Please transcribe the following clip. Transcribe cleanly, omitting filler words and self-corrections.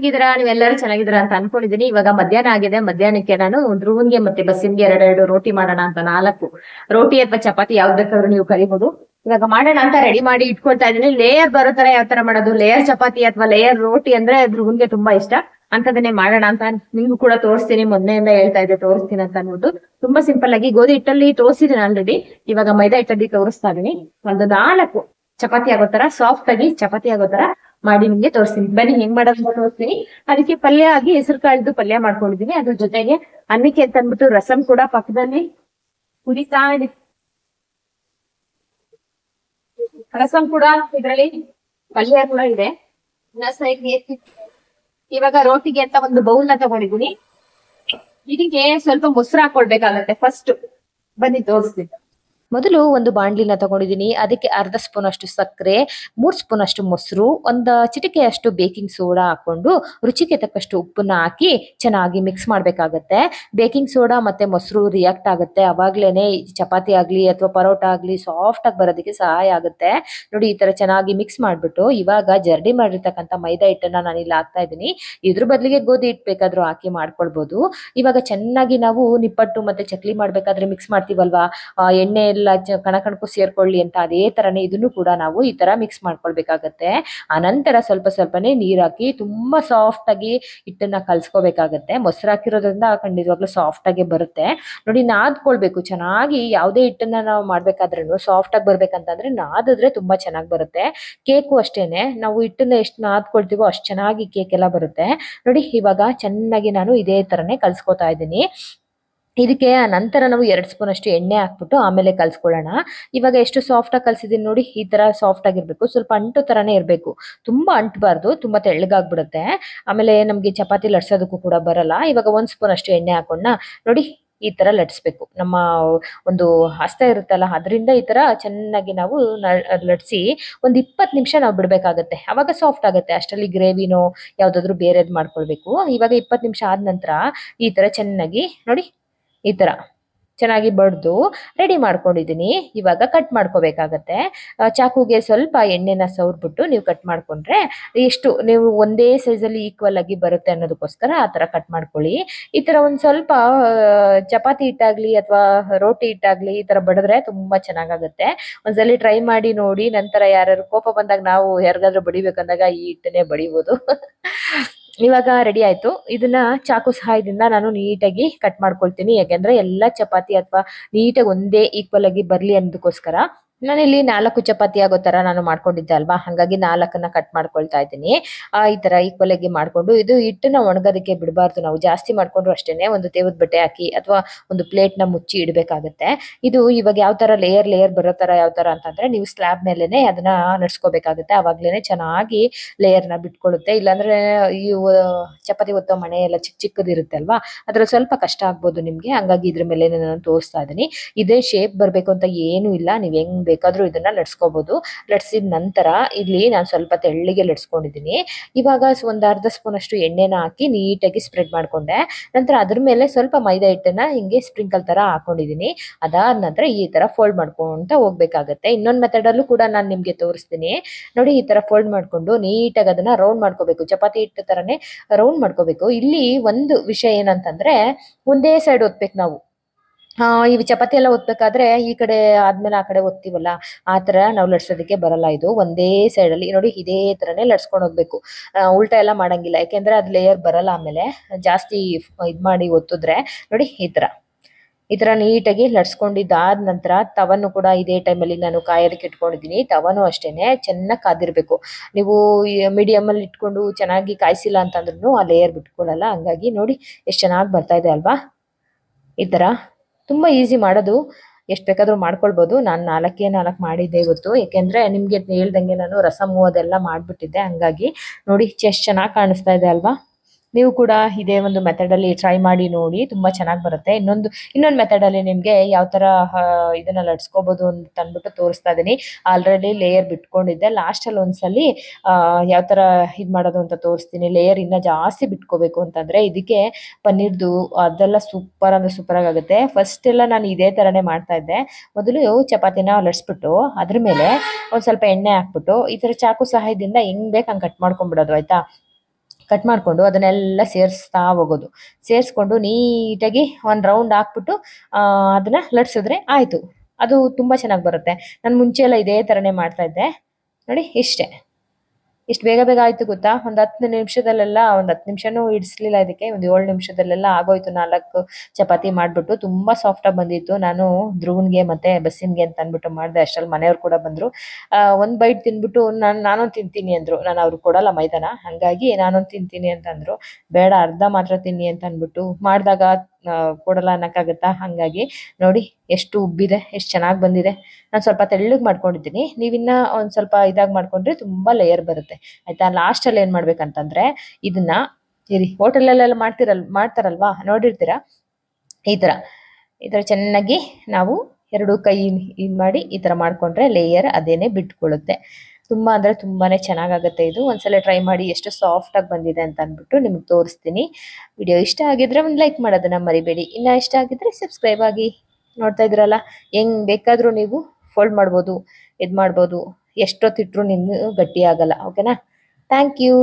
ಹೇಗಿದ್ದೀರಾ? ನೀವೆಲ್ಲರೂ ಚೆನ್ನಾಗಿದ್ದೀರಾ ಅಂತ ಅನ್ಕೊಂಡಿದೀನಿ. ಇವಾಗ ಮಧ್ಯಾಹ್ನ ಆಗಿದೆ. ಮಧ್ಯಾಹ್ನಕ್ಕೆ ನಾನು ಧ್ರುವನ್ಗೆ ಮತ್ತೆ ಬಸ್ಸಿನ್ಗೆ ಎರಡೆರಡು ರೋಟಿ ಮಾಡೋಣ ಅಂತ 4 ರೋಟಿ ಅಥವಾ ಚಪಾತಿ ಯಾವ್ದ್ ಬೇಕಾದ್ರೂ ನೀವು ಕರಿಬಹುದು. ಇವಾಗ ಮಾಡೋಣ ಅಂತ ರೆಡಿ ಮಾಡಿ ಇಟ್ಕೊಳ್ತಾ ಇದೀನಿ. ಲೇಯರ್ ಬರೋ ತರ ಯಾವ ತರ ಮಾಡೋದು, ಲೇಯರ್ ಚಪಾತಿ ಅಥವಾ ಲೇಯರ್ ರೋಟಿ ಅಂದ್ರೆ ಧ್ರುವನ್ಗೆ ತುಂಬಾ ಇಷ್ಟ. ಅಂತದನ್ನೇ ಮಾಡೋಣ ಅಂತ ನಿಮ್ಗೂ ಕೂಡ ತೋರಿಸ್ತೀನಿ. ಮೊನ್ನೆಯಿಂದ ಹೇಳ್ತಾ ಇದ್ದೆ ತೋರಿಸ್ತೀನಿ ಅಂತ ಅನ್ಬಿಟ್ಟು. ತುಂಬಾ ಸಿಂಪಲ್ ಆಗಿ ಗೋಧಿ ಹಿಟ್ಟಲ್ಲಿ ತೋರಿಸಿದೀನಿ ಆಲ್ರೆಡಿ. ಇವಾಗ ಮೈದಾ ಹಿಟ್ಟಲ್ಲಿ ತೋರಿಸ್ತಾ ಇದೀನಿ. ಒಂದು 4 ಚಪಾತಿ ಆಗೋ ತರ ಸಾಫ್ಟ್ ಆಗಿ ಚಪಾತಿ ಆಗೋ ತರ ಮಾಡಿ ನಿಮ್ಗೆ ತೋರಿಸ್ತೀನಿ. ಬನ್ನಿ ಹೆಂಗ್ ಮಾಡೋದು ಅಂತ ತೋರಿಸ್ತೀನಿ. ಅದಕ್ಕೆ ಪಲ್ಯ ಆಗಿ ಹೆಸರು ಕಾಳ್ದು ಪಲ್ಯ ಮಾಡ್ಕೊಂಡಿದೀನಿ. ಅದ್ರ ಜೊತೆಗೆ ಅನ್ನಕ್ಕೆ ಅಂತ ಅಂದ್ಬಿಟ್ಟು ರಸಂ ಕೂಡ ಪಕ್ಕದಲ್ಲಿ ಕುದಿತಾ ಇದೆ. ರಸಂ ಕೂಡ ಇದ್ರಲ್ಲಿ ಪಲ್ಯ ಕೂಡ ಇದೆ. ಇವಾಗ ರೋಟಿಗೆ ಅಂತ ಒಂದು ಬೌಲ್ ನ ತಗೊಂಡಿದೀನಿ. ಇದಕ್ಕೆ ಸ್ವಲ್ಪ ಮೊಸರು ಹಾಕೊಳ್ಬೇಕಾಗತ್ತೆ ಫಸ್ಟ್. ಬನ್ನಿ ತೋರಿಸ್ತೀನಿ. ಮೊದಲು ಒಂದು ಬಾಂಡ್ಲಿನ ತಗೊಂಡಿದ್ದೀನಿ. ಅದಕ್ಕೆ ಅರ್ಧ ಸ್ಪೂನ್ ಅಷ್ಟು ಸಕ್ಕರೆ, 3 ಸ್ಪೂನ್ ಅಷ್ಟು ಮೊಸರು, ಒಂದು ಚಿಟಿಕೆಯಷ್ಟು ಬೇಕಿಂಗ್ ಸೋಡಾ ಹಾಕೊಂಡು ರುಚಿಗೆ ತಕ್ಕಷ್ಟು ಉಪ್ಪನ್ನ ಹಾಕಿ ಚೆನ್ನಾಗಿ ಮಿಕ್ಸ್ ಮಾಡ್ಬೇಕಾಗತ್ತೆ. ಬೇಕಿಂಗ್ ಸೋಡಾ ಮತ್ತೆ ಮೊಸರು ರಿಯಾಕ್ಟ್ ಆಗುತ್ತೆ. ಅವಾಗ್ಲೇನೆ ಚಪಾತಿ ಆಗ್ಲಿ ಅಥವಾ ಪರೋಟ ಆಗ್ಲಿ ಸಾಫ್ಟ್ ಆಗಿ ಬರೋದಕ್ಕೆ ಸಹಾಯ ಆಗುತ್ತೆ. ನೋಡಿ, ಈ ತರ ಚೆನ್ನಾಗಿ ಮಿಕ್ಸ್ ಮಾಡ್ಬಿಟ್ಟು ಇವಾಗ ಜರ್ಡಿ ಮಾಡಿರ್ತಕ್ಕಂಥ ಮೈದಾ ಹಿಟ್ಟನ್ನ ನಾನು ಇಲ್ಲಿ ಹಾಕ್ತಾ ಇದ್ದೀನಿ. ಇದ್ರ ಬದಲಿಗೆ ಗೋಧಿ ಹಿಟ್ಟು ಬೇಕಾದ್ರೂ ಹಾಕಿ ಮಾಡ್ಕೊಳ್ಬಹುದು. ಇವಾಗ ಚೆನ್ನಾಗಿ ನಾವು ನಿಪ್ಪಟ್ಟು ಮತ್ತೆ ಚಕ್ಲಿ ಮಾಡ್ಬೇಕಾದ್ರೆ ಮಿಕ್ಸ್ ಮಾಡ್ತೀವಲ್ವಾ, ಎಣ್ಣೆ ಎಲ್ಲ ಕಣಕಣಕ್ಕೂ ಸೇರ್ಕೊಳ್ಳಿ ಅಂತ, ಅದೇ ತರನೇ ಇದನ್ನು ಕೂಡ ನಾವು ಈ ತರ ಮಿಕ್ಸ್ ಮಾಡ್ಕೊಳ್ಬೇಕಾಗತ್ತೆ. ಆನಂತರ ಸ್ವಲ್ಪ ಸ್ವಲ್ಪನೇ ನೀರ್ ಹಾಕಿ ತುಂಬಾ ಸಾಫ್ಟ್ ಆಗಿ ಹಿಟ್ಟನ್ನ ಕಲ್ಸ್ಕೋಬೇಕಾಗತ್ತೆ. ಮೊಸರು ಹಾಕಿರೋದ್ರಿಂದ ಖಂಡಿತವಾಗ್ಲೂ ಸಾಫ್ಟ್ ಆಗಿ ಬರುತ್ತೆ. ನೋಡಿ, ನಾದ್ಕೊಳ್ಬೇಕು ಚೆನ್ನಾಗಿ. ಯಾವುದೇ ಹಿಟ್ಟನ್ನ ನಾವು ಮಾಡ್ಬೇಕಾದ್ರೂ ಸಾಫ್ಟ್ ಆಗಿ ಬರ್ಬೇಕಂತಂದ್ರೆ ನಾದಿದ್ರೆ ತುಂಬಾ ಚೆನ್ನಾಗಿ ಬರುತ್ತೆ. ಕೇಕು ಅಷ್ಟೇನೆ, ನಾವು ಹಿಟ್ಟನ್ನ ಎಷ್ಟು ನಾದ್ಕೊಳ್ತೀವೋ ಅಷ್ಟು ಚೆನ್ನಾಗಿ ಕೇಕ್ ಎಲ್ಲ ಬರುತ್ತೆ. ನೋಡಿ, ಇವಾಗ ಚೆನ್ನಾಗಿ ನಾನು ಇದೇ ತರನೇ ಕಲ್ಸ್ಕೊತಾ ಇದ್ದೀನಿ. ಇದಕ್ಕೆ ನಂತರ ನಾವು 2 ಸ್ಪೂನ್ ಅಷ್ಟು ಎಣ್ಣೆ ಹಾಕ್ಬಿಟ್ಟು ಆಮೇಲೆ ಕಲ್ಸ್ಕೊಳ್ಳೋಣ. ಇವಾಗ ಎಷ್ಟು ಸಾಫ್ಟ್ ಆಗಿ ಕಲ್ಸಿದೀನಿ ನೋಡಿ. ಈ ತರ ಸಾಫ್ಟ್ ಆಗಿರ್ಬೇಕು, ಸ್ವಲ್ಪ ಅಂಟು ತರಾನೇ ಇರ್ಬೇಕು. ತುಂಬಾ ಅಂಟಬಾರ್ದು, ತುಂಬಾ ತೆಳ್ಳಗಾಗ್ಬಿಡುತ್ತೆ. ಆಮೇಲೆ ನಮ್ಗೆ ಚಪಾತಿ ಲಟ್ಸೋದಕ್ಕೂ ಕೂಡ ಬರಲ್ಲ. ಇವಾಗ 1 ಸ್ಪೂನ್ ಅಷ್ಟು ಎಣ್ಣೆ ಹಾಕೊಂಡ ನೋಡಿ, ಈ ತರ ಲಟ್ಸ್ಬೇಕು. ನಮ್ಮ ಒಂದು ಹಸ್ತ ಇರುತ್ತಲ್ಲ, ಅದರಿಂದ ಈ ತರ ಚೆನ್ನಾಗಿ ನಾವು ಲಟ್ಸಿ ಒಂದ್ 20 ನಿಮಿಷ ನಾವು ಬಿಡ್ಬೇಕಾಗತ್ತೆ. ಅವಾಗ ಸಾಫ್ಟ್ ಆಗುತ್ತೆ. ಅಷ್ಟರಲ್ಲಿ ಗ್ರೇವಿನೋ ಯಾವ್ದಾದ್ರು ಬೇರೆದ್ ಮಾಡ್ಕೊಳ್ಬೇಕು. ಇವಾಗ 20 ನಿಮಿಷ ಆದ ನಂತರ ಈ ತರ ಚೆನ್ನಾಗಿ ನೋಡಿ, ಈ ತರ ಚೆನ್ನಾಗಿ ಬಡ್ದು ರೆಡಿ ಮಾಡ್ಕೊಂಡಿದೀನಿ. ಇವಾಗ ಕಟ್ ಮಾಡ್ಕೋಬೇಕಾಗತ್ತೆ. ಚಾಕುಗೆ ಸ್ವಲ್ಪ ಎಣ್ಣೆನ ಸವರ್ಬಿಟ್ಟು ನೀವು ಕಟ್ ಮಾಡ್ಕೊಂಡ್ರೆ ಎಷ್ಟು ನೀವು ಒಂದೇ ಸೈಜಲ್ಲಿ ಈಕ್ವಲ್ ಆಗಿ ಬರುತ್ತೆ ಅನ್ನೋದಕ್ಕೋಸ್ಕರ ಆ ತರ ಕಟ್ ಮಾಡ್ಕೊಳ್ಳಿ. ಈ ತರ ಒಂದ್ ಸ್ವಲ್ಪ ಚಪಾತಿ ಹಿಟ್ಟಾಗ್ಲಿ ಅಥವಾ ರೋಟಿ ಹಿಟ್ಟಾಗ್ಲಿ ಈ ತರ ಬಡಿದ್ರೆ ತುಂಬಾ ಚೆನ್ನಾಗಾಗುತ್ತೆ. ಒಂದ್ಸಲಿ ಟ್ರೈ ಮಾಡಿ ನೋಡಿ. ನಂತರ ಯಾರು ಕೋಪ ಬಂದಾಗ ನಾವು ಯಾರಿಗಾದ್ರೂ ಬಡಿಬೇಕಂದಾಗ ಈ ಹಿಟ್ಟನ್ನೇ ಬಡಿಬೋದು. ಇವಾಗ ರೆಡಿ ಆಯ್ತು. ಇದನ್ನ ಚಾಕು ಸಹಾಯದಿಂದ ನಾನು ನೀಟಾಗಿ ಕಟ್ ಮಾಡ್ಕೊಳ್ತೀನಿ. ಯಾಕೆಂದ್ರೆ ಎಲ್ಲಾ ಚಪಾತಿ ಅಥವಾ ನೀಟಾಗಿ ಒಂದೇ ಈಕ್ವಲ್ ಆಗಿ ಬರ್ಲಿ ಅನ್ನೋದಕ್ಕೋಸ್ಕರ. ನಾನಿಲ್ಲಿ 4 ಚಪಾತಿ ಆಗೋ ತರ ನಾನು ಮಾಡ್ಕೊಂಡಿದ್ದೆ ಅಲ್ವಾ, ಹಾಗಾಗಿ 4ನ್ನ ಕಟ್ ಮಾಡ್ಕೊಳ್ತಾ ಇದ್ದೀನಿ. ಈ ತರ ಈಕ್ವಲ್ ಆಗಿ ಮಾಡ್ಕೊಂಡು ಇದು ಹಿಟ್ಟನ್ನ ಒಣಗೋದಕ್ಕೆ ಬಿಡಬಾರ್ದು. ನಾವು ಜಾಸ್ತಿ ಮಾಡ್ಕೊಂಡ್ರು ಅಷ್ಟೇನೆ ಒಂದು ತೇವದ ಬಟ್ಟೆ ಹಾಕಿ ಅಥವಾ ಒಂದು ಪ್ಲೇಟ್ ನ ಮುಚ್ಚಿ ಇಡಬೇಕಾಗತ್ತೆ. ಇದು ಇವಾಗ ಯಾವ ತರ ಲೇಯರ್ ಬರೋ ತರ ಯಾವ ತರ ಅಂತಂದ್ರೆ, ನೀವು ಸ್ಲ್ಯಾಬ್ ಮೇಲೆನೆ ಅದನ್ನ ನಡ್ಸ್ಕೋಬೇಕಾಗತ್ತೆ. ಅವಾಗ್ಲೇನೆ ಚೆನ್ನಾಗಿ ಲೇಯರ್ ನ ಬಿಟ್ಕೊಳ್ಳುತ್ತೆ. ಇಲ್ಲಾಂದ್ರೆ ಈ ಚಪಾತಿ ಒತ್ತೋ ಮಣೆ ಎಲ್ಲ ಚಿಕ್ಕದಿರುತ್ತೆ ಅಲ್ವಾ, ಅದ್ರಲ್ಲಿ ಸ್ವಲ್ಪ ಕಷ್ಟ ಆಗ್ಬೋದು ನಿಮ್ಗೆ. ಹಂಗಾಗಿ ಇದ್ರ ಮೇಲೆ ನಾನು ತೋರಿಸ್ತಾ ಇದ್ದೀನಿ. ಇದೇ ಶೇಪ್ ಬರ್ಬೇಕು ಅಂತ ಏನು ಇಲ್ಲ, ನೀವ್ ಹೆಂಗ್ ಬೇಕಾದ್ರೂ ಇದನ್ನ ಲಟ್ಸ್ಕೋಬಹುದು. ಲಟ್ಸಿದ ನಂತರ ಇಲ್ಲಿ ನಾನು ಸ್ವಲ್ಪ ತೆಳ್ಳಿಗೆ ಲಟ್ಸ್ಕೊಂಡಿದ್ದೀನಿ. ಇವಾಗ ಒಂದ್ ಅರ್ಧ ಸ್ಪೂನ್ ಅಷ್ಟು ಎಣ್ಣೆನ ಹಾಕಿ ನೀಟಾಗಿ ಸ್ಪ್ರೆಡ್ ಮಾಡ್ಕೊಂಡೆ. ನಂತರ ಅದ್ರ ಮೇಲೆ ಸ್ವಲ್ಪ ಮೈದಾ ಹಿಟ್ಟನ್ನ ಹಿಂಗೆ ಸ್ಪ್ರಿಂಕಲ್ ತರ ಹಾಕೊಂಡಿದೀನಿ. ಅದಾದ ನಂತರ ಈ ತರ ಫೋಲ್ಡ್ ಮಾಡ್ಕೊಂತ ಹೋಗ್ಬೇಕಾಗತ್ತೆ. ಇನ್ನೊಂದ್ ಮೆಥಡ್ ಅಲ್ಲೂ ಕೂಡ ನಾನು ನಿಮ್ಗೆ ತೋರಿಸ್ತೀನಿ ನೋಡಿ. ಈ ತರ ಫೋಲ್ಡ್ ಮಾಡ್ಕೊಂಡು ನೀಟಾಗಿ ಅದನ್ನ ರೌಂಡ್ ಮಾಡ್ಕೋಬೇಕು. ಚಪಾತಿ ಹಿಟ್ಟು ತರನೇ ರೌಂಡ್ ಮಾಡ್ಕೋಬೇಕು. ಇಲ್ಲಿ ಒಂದು ವಿಷಯ ಏನಂತಂದ್ರೆ, ಒಂದೇ ಸೈಡ್ ಒತ್ಬೇಕು ನಾವು. ಈ ಚಪಾತಿ ಎಲ್ಲ ಒತ್ಬೇಕಾದ್ರೆ ಈ ಕಡೆ ಆದ್ಮೇಲೆ ಆ ಕಡೆ ಒತ್ತೀವಲ್ಲ, ಆ ತರ ನಾವು ಲಟ್ಸೋದಕ್ಕೆ ಬರಲ್ಲ. ಇದು ಒಂದೇ ಸೈಡ್ ಅಲ್ಲಿ ನೋಡಿ ಇದೇ ತರನೇ ಲಟ್ಸ್ಕೊಂಡು ಹೋಗ್ಬೇಕು. ಉಲ್ಟಾ ಎಲ್ಲ ಮಾಡಂಗಿಲ್ಲ, ಯಾಕೆಂದ್ರೆ ಅದ್ ಲೇಯರ್ ಬರಲ್ಲ. ಆಮೇಲೆ ಜಾಸ್ತಿ ಇದ್ ಮಾಡಿ ಒತ್ತಿದ್ರೆ ನೋಡಿ ಈ ತರ ನೀಟಾಗಿ ಲಟ್ಸ್ಕೊಂಡಿದ್ದಾದ ನಂತರ ತವನ್ನು ಕೂಡ ಇದೇ ಟೈಮಲ್ಲಿ ನಾನು ಕಾಯೋದಕ್ಕೆ ಇಟ್ಕೊಂಡಿದ್ದೀನಿ. ತವನು ಅಷ್ಟೇನೆ ಚೆನ್ನಾಗಿ ಕಾದಿರ್ಬೇಕು. ನೀವು ಮೀಡಿಯಮ್ ಅಲ್ಲಿ ಇಟ್ಕೊಂಡು ಚೆನ್ನಾಗಿ ಕಾಯಿಸಿಲ್ಲ ಅಂತಂದ್ರೂ ಆ ಲೇಯರ್ ಬಿಟ್ಕೊಳ್ಳಲ್ಲ. ಹಂಗಾಗಿ ನೋಡಿ ಎಷ್ಟು ಚೆನ್ನಾಗಿ ಬರ್ತಾ ಇದೆ ಅಲ್ವಾ. ಈ ತರ ತುಂಬಾ ಈಸಿ ಮಾಡೋದು, ಎಷ್ಟು ಬೇಕಾದ್ರೂ ಮಾಡ್ಕೊಳ್ಬಹುದು. ನಾನು 4 ಮಾಡಿದ್ದೆ ಇವತ್ತು. ಯಾಕೆಂದ್ರೆ ನಿಮ್ಗೆ ಹೇಳ್ದಂಗೆ ನಾನು ರಸಮು ಅದೆಲ್ಲ ಮಾಡ್ಬಿಟ್ಟಿದ್ದೆ. ಹಂಗಾಗಿ ನೋಡಿ ಎಷ್ಟು ಚೆನ್ನಾಗಿ ಕಾಣಿಸ್ತಾ ಇದೆ ಅಲ್ವಾ. ನೀವು ಕೂಡ ಇದೇ ಒಂದು ಮೆಥಡ್ ಅಲ್ಲಿ ಟ್ರೈ ಮಾಡಿ ನೋಡಿ, ತುಂಬಾ ಚೆನ್ನಾಗಿ ಬರುತ್ತೆ. ಇನ್ನೊಂದು ಮೆಥಡ್ ಅಲ್ಲಿ ನಿಮ್ಗೆ ಯಾವ ತರ ಇದನ್ನ ಲಟ್ಸ್ಕೋಬಹುದು ಅಂತ ಅಂದ್ಬಿಟ್ಟು ತೋರಿಸ್ತಾ ಇದೀನಿ. Already layer ಬಿಟ್ಕೊಂಡಿದ್ದೆ. ಲಾಸ್ಟ್ ಅಲ್ಲಿ ಒಂದ್ಸಲಿ ಯಾವ ತರ ಇದ್ ಮಾಡೋದು ಅಂತ ತೋರಿಸ್ತೀನಿ. ಲೇಯರ್ ಇನ್ನ ಜಾಸ್ತಿ ಬಿಟ್ಕೋಬೇಕು ಅಂತಂದ್ರೆ ಇದಕ್ಕೆ ಪನ್ನೀರ್ದು ಅದೆಲ್ಲ ಸೂಪರ್ ಅಂದ್ರೆ ಸೂಪರ್ ಆಗುತ್ತೆ. ಫಸ್ಟ್ ಎಲ್ಲ ನಾನು ಇದೇ ತರನೇ ಮಾಡ್ತಾ ಇದ್ದೆ. ಮೊದಲು ಚಪಾತಿನ ಲಟ್ಸ್ಬಿಟ್ಟು ಅದ್ರ ಮೇಲೆ ಒಂದ್ ಸ್ವಲ್ಪ ಎಣ್ಣೆ ಹಾಕ್ಬಿಟ್ಟು ಈ ತರ ಚಾಕು ಸಹಾಯದಿಂದ ಹೆಂಗ್ ಬೇಕು ಹಂಗ್ ಕಟ್ ಮಾಡ್ಕೊಂಡ್ಬಿಡೋದು ಆಯ್ತಾ. ಕಟ್ ಮಾಡಿಕೊಂಡು ಅದನ್ನೆಲ್ಲ ಸೇರಿಸ್ತಾ ಹೋಗೋದು. ಸೇರಿಸ್ಕೊಂಡು ನೀಟಾಗಿ ಒಂದು ರೌಂಡ್ ಹಾಕ್ಬಿಟ್ಟು ಅದನ್ನ ಲಟ್ಸಿದ್ರೆ ಆಯಿತು. ಅದು ತುಂಬ ಚೆನ್ನಾಗಿ ಬರುತ್ತೆ. ನಾನು ಮುಂಚೆ ಎಲ್ಲ ಇದೇ ಥರನೇ ಮಾಡ್ತಾ ಇದ್ದೆ. ನೋಡಿ ಇಷ್ಟೇ. ಎಷ್ಟು ಬೇಗ ಬೇಗ ಆಯ್ತು ಗೊತ್ತಾ? ಒಂದು 10 ನಿಮಿಷದಲ್ಲೆಲ್ಲ, ಒಂದು 10 ನಿಮಿಷನೂ ಇಡಿಸ್ಲಿಲ್ಲ ಇದಕ್ಕೆ, ಒಂದು 7 ನಿಮಿಷದಲ್ಲೆಲ್ಲ ಆಗೋಯ್ತು. 4 ಚಪಾತಿ ಮಾಡ್ಬಿಟ್ಟು ತುಂಬಾ ಸಾಫ್ಟ್ ಆಗಿ ಬಂದಿತ್ತು. ನಾನು ಧ್ರುವನ್ಗೆ ಮತ್ತೆ ಬಸ್ಸಿನ್ಗೆ ಅಂತ ಅಂದ್ಬಿಟ್ಟು ಮಾಡಿದೆ. ಅಷ್ಟ್ರಲ್ಲಿ ಮನೆಯವ್ರು ಕೂಡ ಬಂದ್ರು. ಒಂದ್ ಬೈಟ್ ತಿನ್ಬಿಟ್ಟು ನಾನು ತಿಂತೀನಿ ಅಂದ್ರು. ನಾನು ಅವ್ರಿಗೆ ಕೊಡಲ್ಲ ಮೈದಾನ, ಹಂಗಾಗಿ ನಾನೊಂದು ತಿಂತೀನಿ ಅಂತ ಅಂದ್ರು. ಬೇಡ ಅರ್ಧ ಮಾತ್ರ ತಿನ್ನಿ ಅಂತ ಅಂದ್ಬಿಟ್ಟು ಮಾಡಿದಾಗ ಕೊಡಲ್ಲ ಅನ್ನಕ್ಕಾಗತ್ತಾ? ಹಂಗಾಗಿ ನೋಡಿ ಎಷ್ಟು ಉಬ್ಬಿದೆ, ಎಷ್ಟು ಚೆನ್ನಾಗಿ ಬಂದಿದೆ. ನಾನು ಸ್ವಲ್ಪ ತೆಳ್ಳಗೆ ಮಾಡ್ಕೊಂಡಿದ್ದೀನಿ. ನೀವಿನ್ನ ಒಂದ್ ಸ್ವಲ್ಪ ಇದಾಗಿ ಮಾಡ್ಕೊಂಡ್ರೆ ತುಂಬಾ ಲೇಯರ್ ಬರುತ್ತೆ ಆಯ್ತಾ. ಲಾಸ್ಟ್ ಅಲ್ಲಿ ಏನ್ ಮಾಡ್ಬೇಕಂತಂದ್ರೆ ಇದನ್ನ ಹೋಟೆಲಲ್ಲೆಲ್ಲ ಮಾಡ್ತಾರಲ್ವಾ, ನೋಡಿರ್ತೀರಾ. ಈ ತರ ಚೆನ್ನಾಗಿ ನಾವು ಎರಡು ಕೈ ಇದ್ ಮಾಡಿ ಈ ತರ ಮಾಡ್ಕೊಂಡ್ರೆ ಲೇಯರ್ ಅದೇನೆ ಬಿಟ್ಕೊಳ್ಳುತ್ತೆ. ತುಂಬಾ ಅಂದ್ರೆ ತುಂಬಾನೇ ಚೆನ್ನಾಗಾಗುತ್ತೆ ಇದು. ಒಂದ್ಸಲ ಟ್ರೈ ಮಾಡಿ ಎಷ್ಟು ಸಾಫ್ಟ್ ಆಗಿ ಬಂದಿದೆ ಅಂತ ಅಂದ್ಬಿಟ್ಟು ನಿಮ್ಗೆ ತೋರಿಸ್ತೀನಿ. ವಿಡಿಯೋ ಇಷ್ಟ ಆಗಿದ್ರೆ ಒಂದು ಲೈಕ್ ಮಾಡೋದನ್ನ ಮರಿಬೇಡಿ. ಇನ್ನ ಇಷ್ಟ ಆಗಿದ್ರೆ ಸಬ್ಸ್ಕ್ರೈಬ್ ಆಗಿ. ನೋಡ್ತಾ ಇದ್ರಲ್ಲ, ಹೆಂಗ್ ಬೇಕಾದ್ರೂ ನೀವು ಫೋಲ್ಡ್ ಮಾಡ್ಬೋದು, ಇದ್ ಮಾಡ್ಬೋದು. ಎಷ್ಟೊತ್ತಿಟ್ರು ನಿಮ್ಗೆ ಗಟ್ಟಿ ಆಗಲ್ಲ. ಓಕೆನಾ? Thank you.